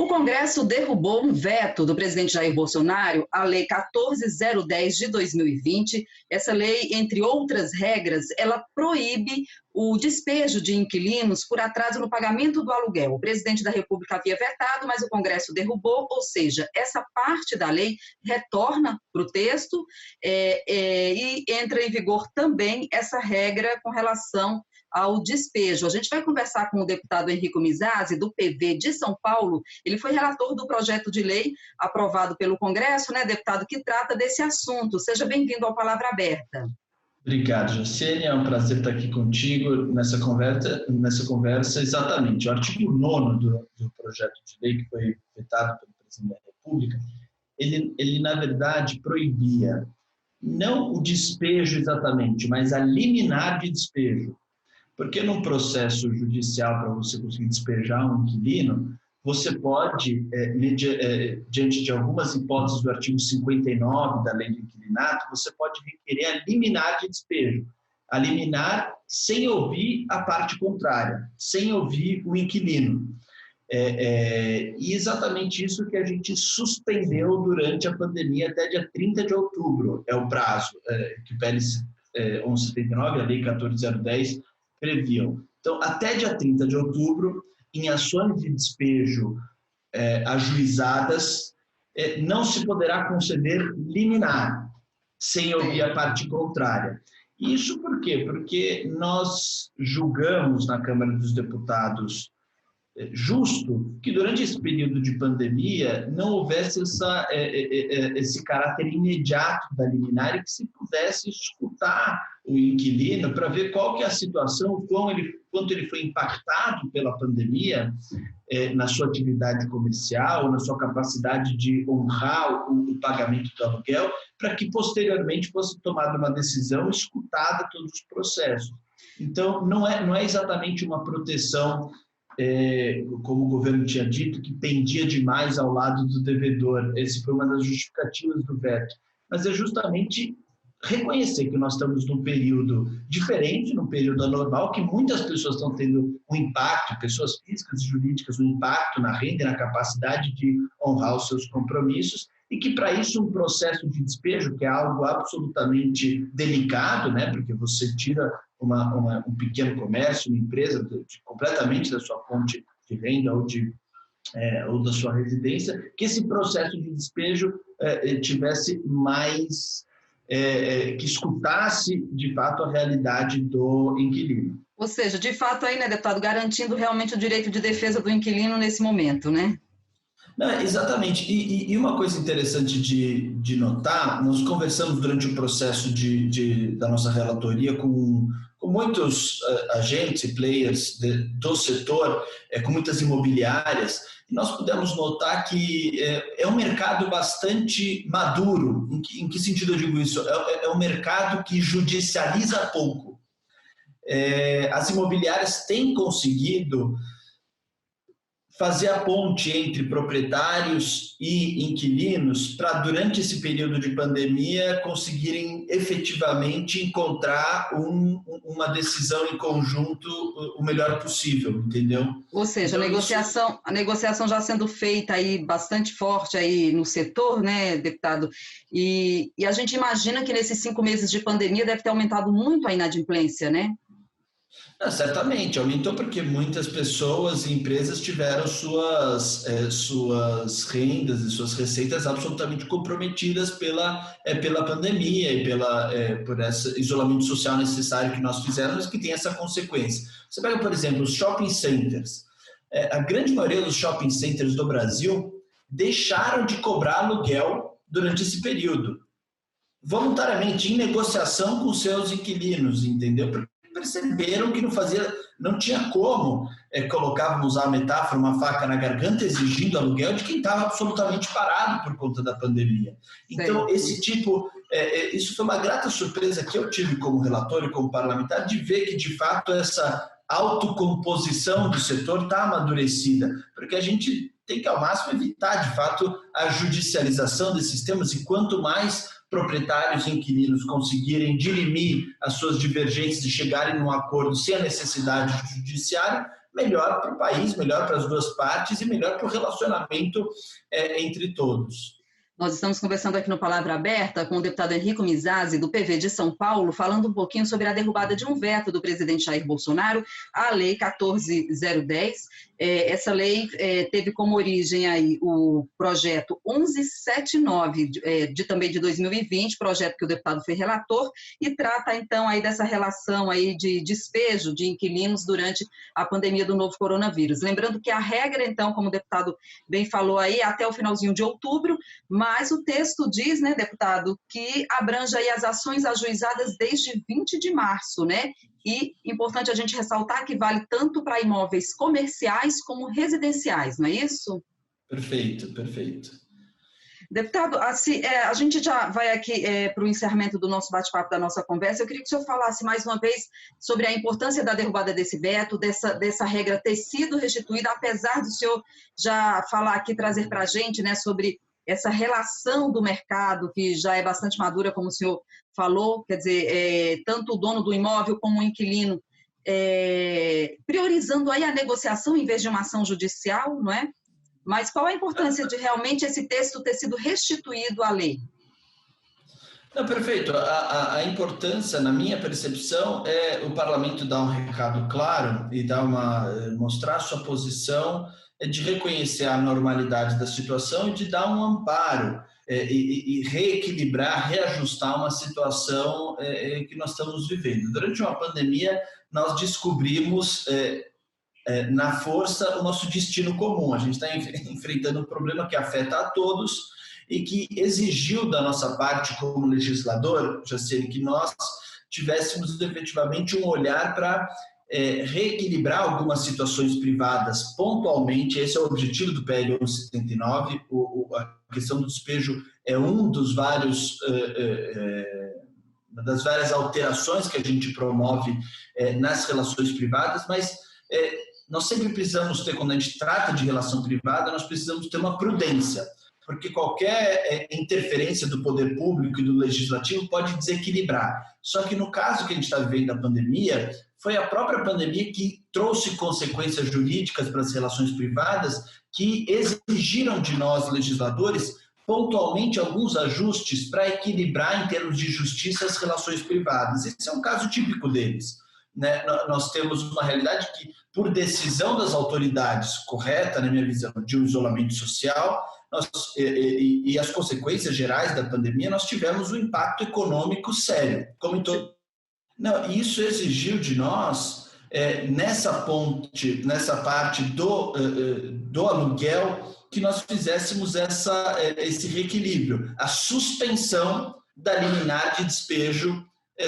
Congresso derrubou um veto do presidente Jair Bolsonaro à Lei 14.010 de 2020. Essa lei, entre outras regras, ela proíbe o despejo de inquilinos por atraso no pagamento do aluguel. O presidente da República havia vetado, mas o Congresso derrubou, ou seja, essa parte da lei retorna para o texto e entra em vigor também essa regra com relação ao despejo. A gente vai conversar com o deputado Henrico Mizasi, do PV de São Paulo. Ele foi relator do projeto de lei aprovado pelo Congresso, né, deputado, que trata desse assunto. Seja bem-vindo ao Palavra Aberta. Obrigado, Jacene. É um prazer estar aqui contigo nessa conversa. Exatamente. O artigo 9º do projeto de lei, que foi vetado pelo presidente da República, ele na verdade, proibia não o despejo exatamente, mas a liminar de despejo. Porque num processo judicial, para você conseguir despejar um inquilino, você pode, diante de algumas hipóteses do artigo 59 da Lei do Inquilinato, você pode requerer a liminar de despejo. A liminar sem ouvir a parte contrária, sem ouvir o inquilino. E exatamente isso que a gente suspendeu durante a pandemia até dia 30 de outubro, é o prazo que o PL 1179, a Lei 14.010, previam. Então, até dia 30 de outubro, em ações de despejo ajuizadas, não se poderá conceder liminar, sem ouvir a parte contrária. Isso por quê? Porque nós julgamos na Câmara dos Deputados justo que durante esse período de pandemia não houvesse esse caráter imediato da liminar e que se pudesse escutar o inquilino para ver qual que é a situação, quanto ele foi impactado pela pandemia na sua atividade comercial, na sua capacidade de honrar o pagamento do aluguel, para que posteriormente fosse tomada uma decisão escutada todos os processos. Então, não é exatamente uma proteção como o governo tinha dito, que pendia demais ao lado do devedor. Essa foi uma das justificativas do veto. Mas é justamente reconhecer que nós estamos num período diferente, num período anormal, que muitas pessoas estão tendo um impacto, pessoas físicas e jurídicas, um impacto na renda e na capacidade de honrar os seus compromissos, e que para isso um processo de despejo, que é algo absolutamente delicado, né, porque você tira um pequeno comércio, uma empresa completamente da sua fonte de renda ou da sua residência, que esse processo de despejo tivesse mais, que escutasse de fato a realidade do inquilino. Ou seja, de fato aí, né, deputado, garantindo realmente o direito de defesa do inquilino nesse momento, né? Não, exatamente. E uma coisa interessante de notar, nós conversamos durante o processo da nossa relatoria com muitos agentes e players do setor, com muitas imobiliárias, e nós pudemos notar que é um mercado bastante maduro. Em que sentido eu digo isso? É um mercado que judicializa pouco. As imobiliárias têm conseguido fazer a ponte entre proprietários e inquilinos para, durante esse período de pandemia, conseguirem efetivamente encontrar uma decisão em conjunto o melhor possível, entendeu? Ou seja, então, a negociação já sendo feita aí bastante forte aí no setor, né, deputado? E a gente imagina que nesses 5 meses de pandemia deve ter aumentado muito a inadimplência, né? Certamente, aumentou porque muitas pessoas e empresas tiveram suas rendas e suas receitas absolutamente comprometidas pela pandemia e por esse isolamento social necessário que nós fizemos, que tem essa consequência. Você pega, por exemplo, os shopping centers. A grande maioria dos shopping centers do Brasil deixaram de cobrar aluguel durante esse período, voluntariamente, em negociação com seus inquilinos, entendeu? Porque perceberam que não tinha como, vamos usar a metáfora, uma faca na garganta exigindo aluguel de quem estava absolutamente parado por conta da pandemia. Então, isso foi uma grata surpresa que eu tive como relator e como parlamentar, de ver que, de fato, essa autocomposição do setor está amadurecida, porque a gente tem que, ao máximo, evitar, de fato, a judicialização desses temas, e quanto mais proprietários e inquilinos conseguirem dirimir as suas divergências e chegarem num acordo sem a necessidade de judiciário, melhor para o país, melhor para as duas partes e melhor para o relacionamento entre todos. Nós estamos conversando aqui no Palavra Aberta com o deputado Enrico Mizasi, do PV de São Paulo, falando um pouquinho sobre a derrubada de um veto do presidente Jair Bolsonaro, a Lei 14.010. Essa lei teve como origem aí o projeto 1179, também de 2020, projeto que o deputado foi relator, e trata então aí dessa relação aí de despejo de inquilinos durante a pandemia do novo coronavírus. Lembrando que a regra, então, como o deputado bem falou aí, até o finalzinho de outubro, mas o texto diz, né, deputado, que abrange aí as ações ajuizadas desde 20 de março, né? E importante a gente ressaltar que vale tanto para imóveis comerciais como residenciais, não é isso? Perfeito, perfeito. Deputado, assim, a gente já vai aqui para o encerramento do nosso bate-papo, da nossa conversa. Eu queria que o senhor falasse mais uma vez sobre a importância da derrubada desse veto, dessa regra ter sido restituída, apesar do senhor já falar aqui, trazer para a gente, né, sobre essa relação do mercado, que já é bastante madura, como o senhor falou, quer dizer, tanto o dono do imóvel como o inquilino, priorizando aí a negociação em vez de uma ação judicial, não é? Mas qual a importância de realmente esse texto ter sido restituído à lei? Não, perfeito. A importância, na minha percepção, é o parlamento dar um recado claro e mostrar sua posição de reconhecer a normalidade da situação e de dar um amparo e reequilibrar, reajustar uma situação que nós estamos vivendo. Durante uma pandemia, nós descobrimos na força o nosso destino comum. A gente está enfrentando um problema que afeta a todos e que exigiu da nossa parte como legislador, Jacene, que nós tivéssemos efetivamente um olhar para reequilibrar algumas situações privadas pontualmente. Esse é o objetivo do PL 1179. A questão do despejo é um dos das várias alterações que a gente promove nas relações privadas, mas nós sempre precisamos ter, quando a gente trata de relação privada, nós precisamos ter uma prudência, porque qualquer interferência do poder público e do legislativo pode desequilibrar. Só que no caso que a gente está vivendo da pandemia, foi a própria pandemia que trouxe consequências jurídicas para as relações privadas que exigiram de nós, legisladores, pontualmente alguns ajustes para equilibrar em termos de justiça as relações privadas. Esse é um caso típico deles. Né? Nós temos uma realidade que, por decisão das autoridades correta, na minha visão, de um isolamento social, e as consequências gerais da pandemia, nós tivemos um impacto econômico sério. Como em todo... Não, isso exigiu de nós, nessa parte do aluguel, que nós fizéssemos esse reequilíbrio, a suspensão da liminar de despejo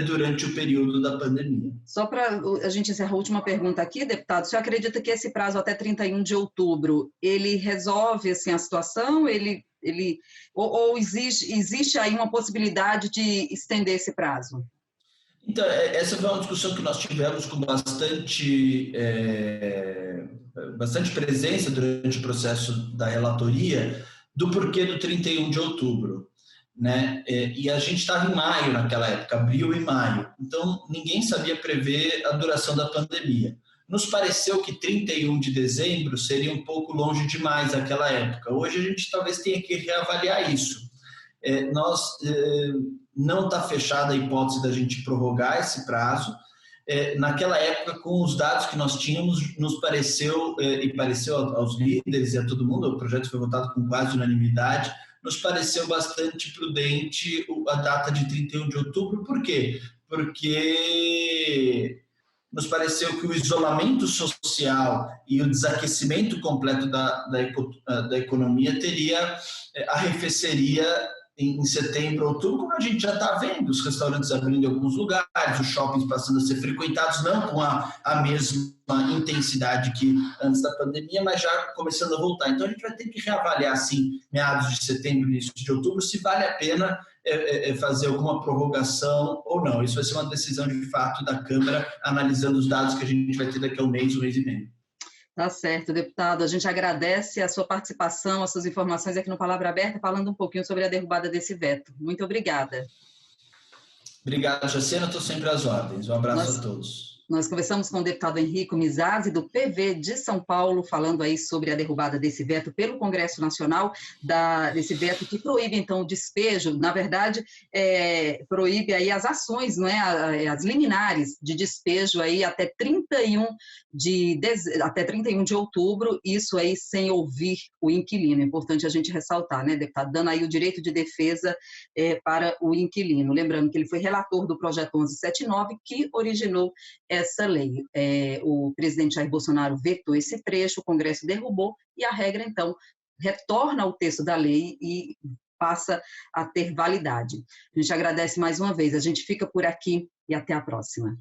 durante o período da pandemia. Só para a gente encerrar a última pergunta aqui, deputado, o senhor acredita que esse prazo até 31 de outubro, ele resolve assim, a situação? Ou existe aí uma possibilidade de estender esse prazo? Então, essa foi uma discussão que nós tivemos com bastante presença durante o processo da relatoria, do porquê do 31 de outubro. Né? E a gente estava em maio naquela época, abril e maio, então ninguém sabia prever a duração da pandemia. Nos pareceu que 31 de dezembro seria um pouco longe demais naquela época. Hoje a gente talvez tenha que reavaliar isso. Não está fechada a hipótese da gente prorrogar esse prazo. Naquela época, com os dados que nós tínhamos, nos pareceu, e pareceu aos líderes e a todo mundo, o projeto foi votado com quase unanimidade, nos pareceu bastante prudente a data de 31 de outubro. Por quê? Porque nos pareceu que o isolamento social e o desaquecimento completo da economia arrefeceria em setembro, outubro, como a gente já está vendo, os restaurantes abrindo em alguns lugares, os shoppings passando a ser frequentados, não com a mesma intensidade que antes da pandemia, mas já começando a voltar. Então, a gente vai ter que reavaliar, assim, meados de setembro, início de outubro, se vale a pena fazer alguma prorrogação ou não. Isso vai ser uma decisão, de fato, da Câmara, analisando os dados que a gente vai ter daqui a um mês e meio. Tá certo, deputado. A gente agradece a sua participação, as suas informações aqui no Palavra Aberta, falando um pouquinho sobre a derrubada desse veto. Muito obrigada. Obrigado, Jacena. Estou sempre às ordens. Um abraço a todos. Nós conversamos com o deputado Henrico Mizrazi, do PV de São Paulo, falando aí sobre a derrubada desse veto pelo Congresso Nacional, desse veto que proíbe, então, o despejo, na verdade, proíbe aí as ações, não é? As liminares de despejo aí até 31 de outubro, isso aí sem ouvir o inquilino. É importante a gente ressaltar, né, deputado? Dando aí o direito de defesa para o inquilino. Lembrando que ele foi relator do projeto 1179, que originou essa lei. O presidente Jair Bolsonaro vetou esse trecho, o Congresso derrubou e a regra, então, retorna ao texto da lei e passa a ter validade. A gente agradece mais uma vez. A gente fica por aqui e até a próxima.